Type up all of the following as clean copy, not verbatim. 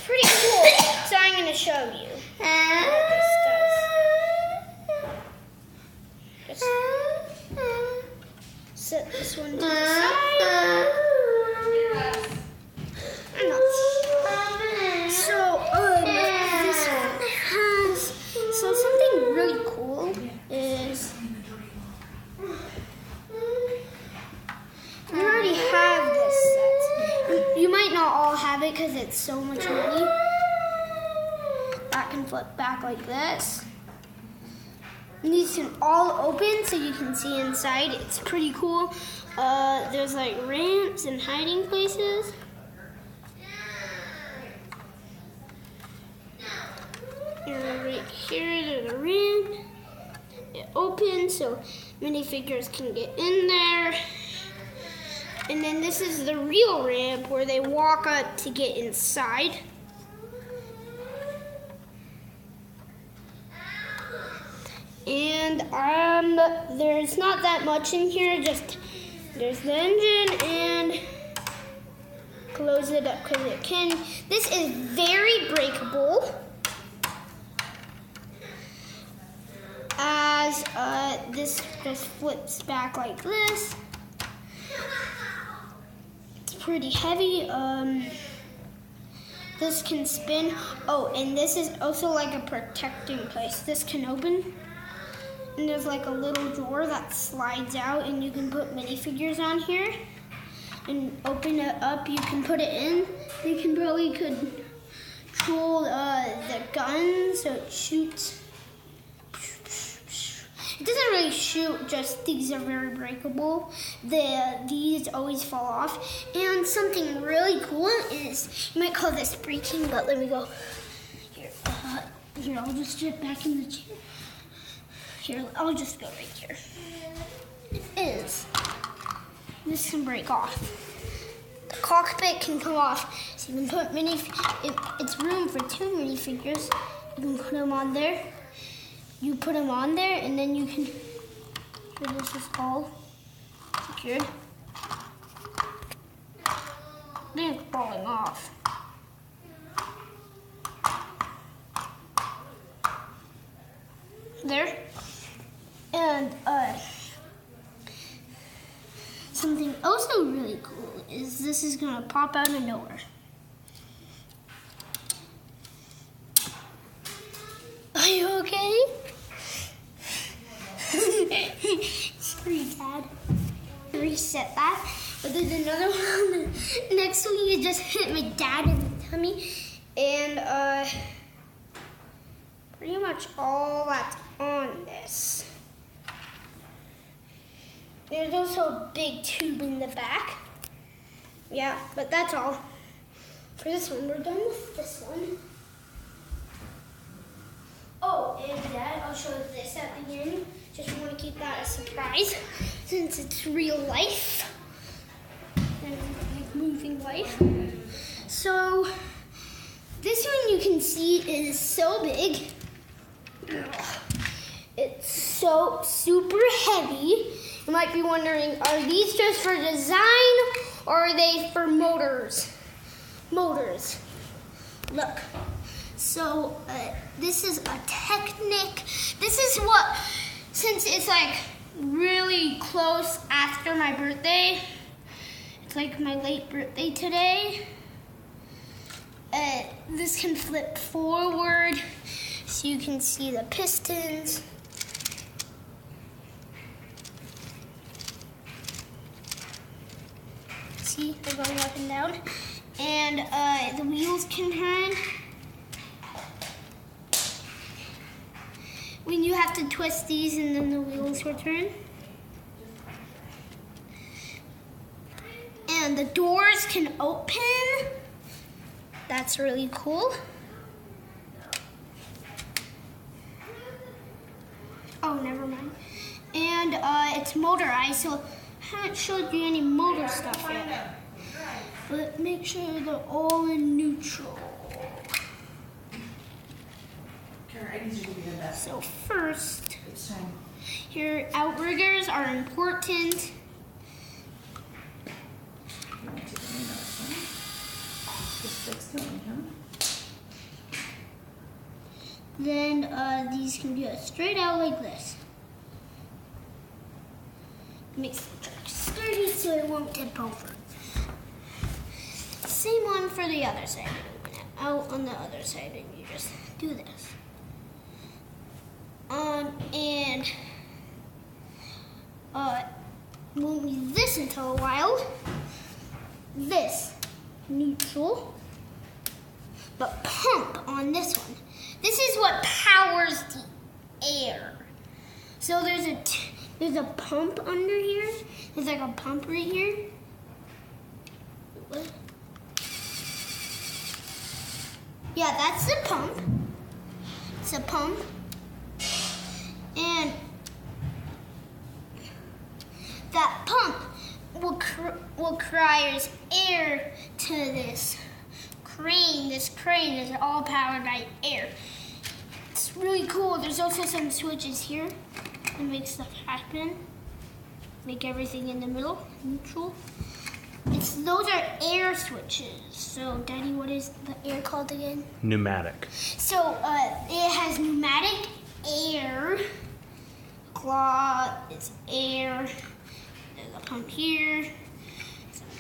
pretty cool. So I'm going to show you what this does. Just set this one to the side. So something really cool is we already have this set. You might not all have it because it's so much money. That can flip back like this. And these can all open so you can see inside. It's pretty cool. There's like ramps and hiding places. And right here, there's a ramp. It opens so minifigures can get in there. And then this is the real ramp where they walk up to get inside. And there's not that much in here, just there's the engine and close it up because it can. This is very breakable. As this just flips back like this. It's pretty heavy. This can spin. Oh, and this is also like a protecting place. This can open. And there's like a little drawer that slides out and you can put minifigures on here. And open it up, you can put it in. You can probably control the gun so it shoots. It doesn't really shoot, just these are very breakable. These always fall off. And something really cool is, you might call this breaking, but let me go. Here, I'll just sit back in the chair. Here, I'll just go right here. It is. This can break off. The cockpit can come off. So you can put it's room for 2 minifigures. You can put them on there. You put them on there, and then you can, this is all secured. Then it's falling off. There. And something also really cool is this is gonna pop out of nowhere. Are you okay? Sorry, Dad. Reset that. But there's another one. Next one, you just hit my dad in the tummy. And pretty much all that's on this. There's also a big tube in the back. Yeah, but that's all for this one. We're done with this one. Oh, and Dad, I'll show you this at the end. Just want to keep that a surprise since it's real life and like moving life. So this one you can see is so big. It's so super heavy. You might be wondering, are these just for design or are they for motors? Motors. Look. So this is a Technic. This is what, since it's like really close after my birthday, it's like my late birthday today, this can flip forward so you can see the pistons. See, they're going up and down. And the wheels can turn. When you have to twist these and then the wheels will turn. And the doors can open. That's really cool. Oh, never mind. And it's motorized, so I haven't showed you any motor stuff yet. But make sure they're all in neutral. So first, your outriggers are important. Then these can go straight out like this. Makes the truck sturdy so it won't tip over. Same one for the other side. Open it out on the other side and you just do this. And we'll leave this until a while. This neutral, but pump on this one. This is what powers the air. So there's a pump under here. There's like a pump right here. What? Yeah, that's the pump. It's a pump. And that pump will requires air to this crane. This crane is all powered by air. It's really cool. There's also some switches here that make stuff happen. Make everything in the middle neutral. Those are air switches. So, Daddy, what is the air called again? Pneumatic. So, it has pneumatic air. Claw is air. There's a pump here.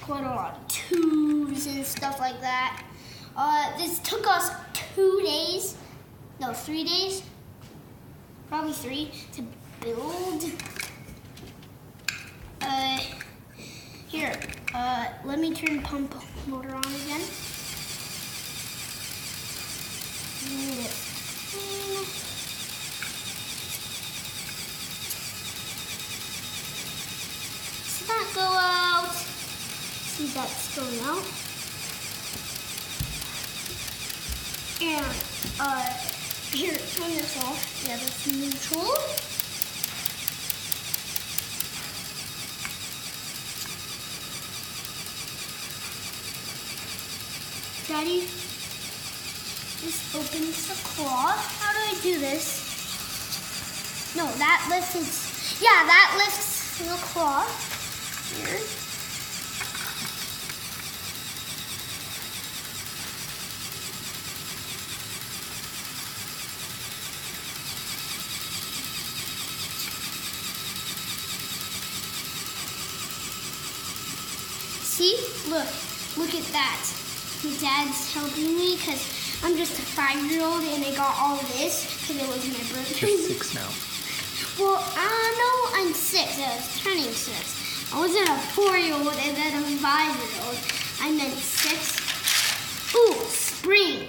Quite a lot of tubes and stuff like that. This took us 3 days, probably 3 to build. Here, let me turn pump motor on again. See that go out? See that's going out. And here, turn this off. Yeah, that's neutral. Daddy, this opens the claw. How do I do this? No, that lifts that lifts the claw. Here. See? Look at that. My dad's helping me because I'm just a 5-year-old and I got all this because it was my birthday. You're 6 now. Well, no, I'm 6. I was turning 6. I wasn't a 4-year-old and then a 5-year-old. I meant 6. Ooh, spring.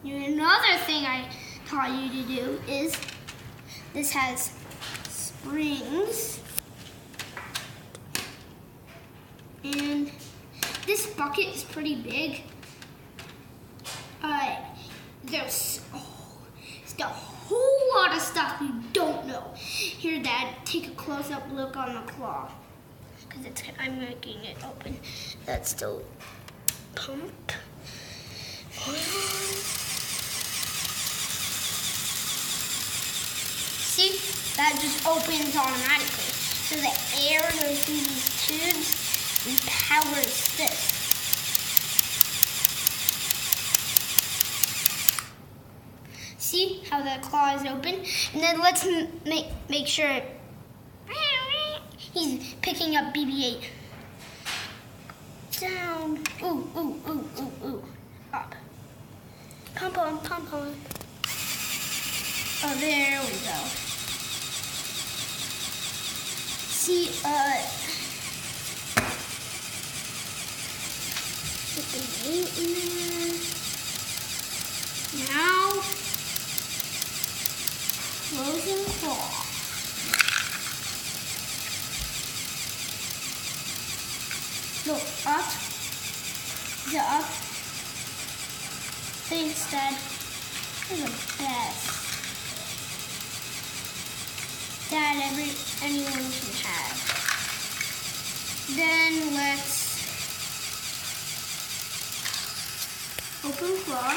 Another thing I taught you to do is this has springs. And this bucket is pretty big. There's a whole lot of stuff you don't know. Here, Dad, take a close-up look on the claw. Because I'm making it open. That's the pump. See? That just opens automatically. So the air goes through these tubes and powers this. See how the claw is open? And then let's make sure he's picking up BB-8. Down. Ooh, ooh, ooh, ooh, ooh. Up. Pump on, pump on. Oh, there we go. See, put the meat in there. Now, closing claw. Look, up. Is it up? Thanks, Dad. You're the best. That anyone can have. Then let's open claw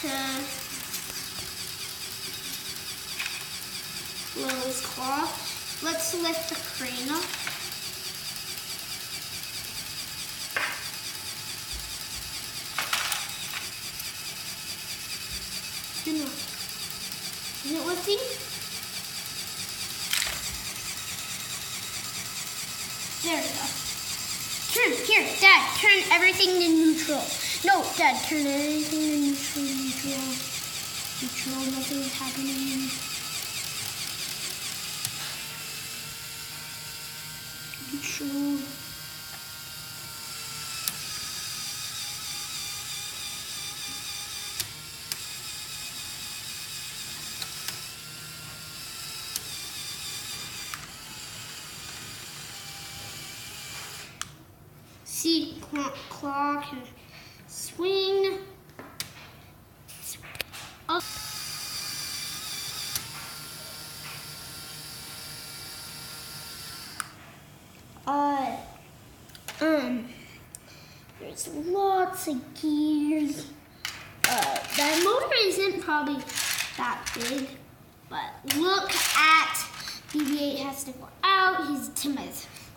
to close claw. Let's lift the crane up. Is it lifting? There we go. Here, Dad, turn everything to neutral. No, Dad, turn everything to neutral. Neutral, nothing's happening. Neutral. See, claw can swing. Up. There's lots of gears. That motor isn't probably that big, but look at BB-8 has to go out. He's to my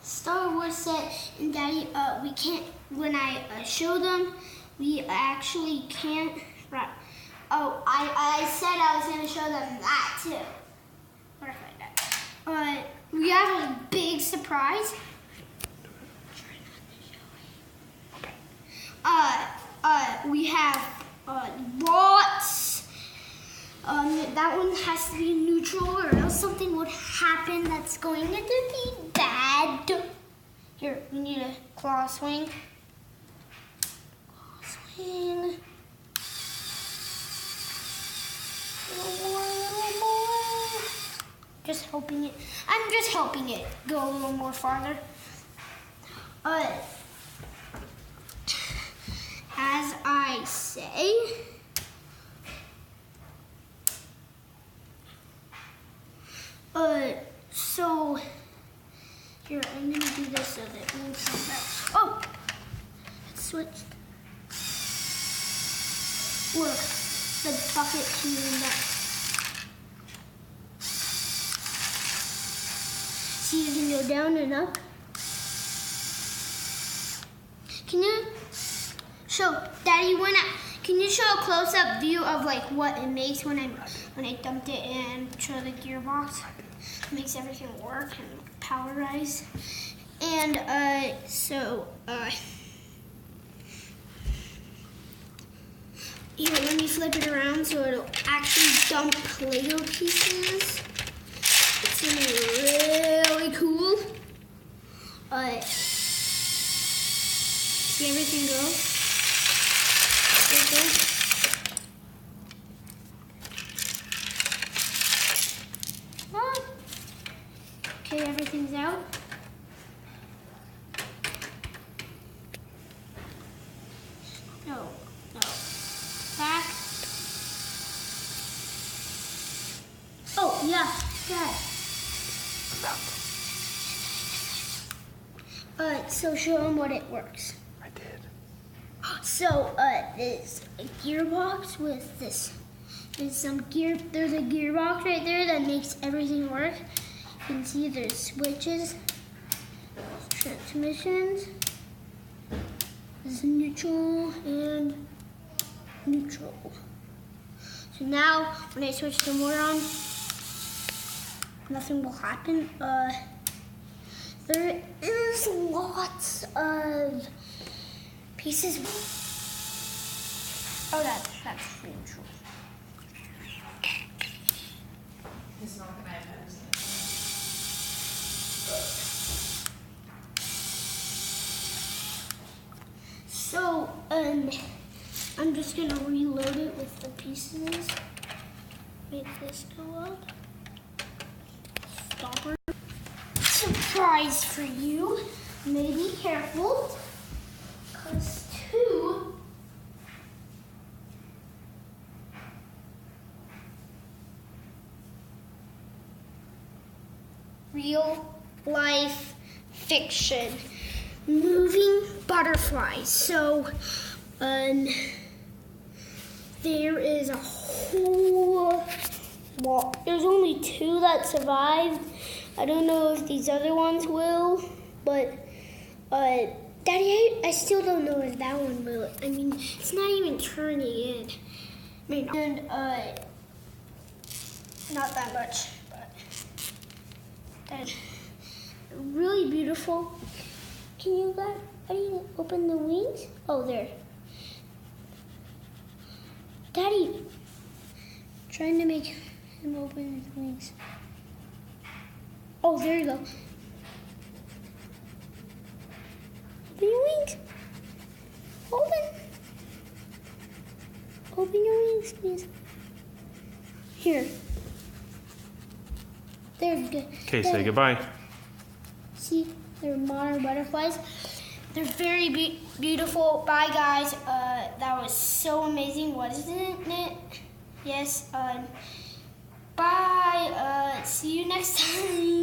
Star Wars set, and Daddy, we can't, when I show them, we actually can't, right. Oh, I said I was going to show them that too. Perfect. We have a big surprise. We have lots. That one has to be neutral, or else something would happen that's going to be bad. Here, we need a claw swing. Claw swing. A little more. Just helping it. I'm just helping it go a little more farther. As I say, so here, I'm gonna do this so that it won't come back. Oh, it switched. Look, the bucket came back. See, you can go down and up. Can you show, Daddy? Can you show a close-up view of like what it makes when I dumped it and show the gearbox? It makes everything work and powerize. And here, let me flip it around so it'll actually dump Lego pieces. It's gonna be really cool. See everything go? Okay, everything's out. No. Back. Oh, yeah, so show them what it works. I did. So, there's a gearbox with this. There's a gearbox right there that makes everything work. You can see there's switches, transmissions, there's neutral and neutral. So now, when I switch the motor on, nothing will happen. There is lots of pieces. Oh, that's neutral. It's not gonna happen. So, I'm just gonna reload it with the pieces. Make this go up. Stopper. Surprise for you. Maybe careful. Cause two. Real life fiction. Moving butterflies. So, there is a whole lot. There's only two that survived. I don't know if these other ones will, but Daddy, I still don't know if that one will. I mean, it's not even turning in. And not that much, but that's really beautiful. Can you guys, how do you open the wings? Oh, there. Daddy, trying to make him open his wings. Oh, there you go. Open your wings. Open your wings, please. Here. There you go. Okay, say goodbye. See, they're monarch butterflies. They're very beautiful. Bye, guys. That was so amazing, wasn't it? Yes. Bye. See you next time.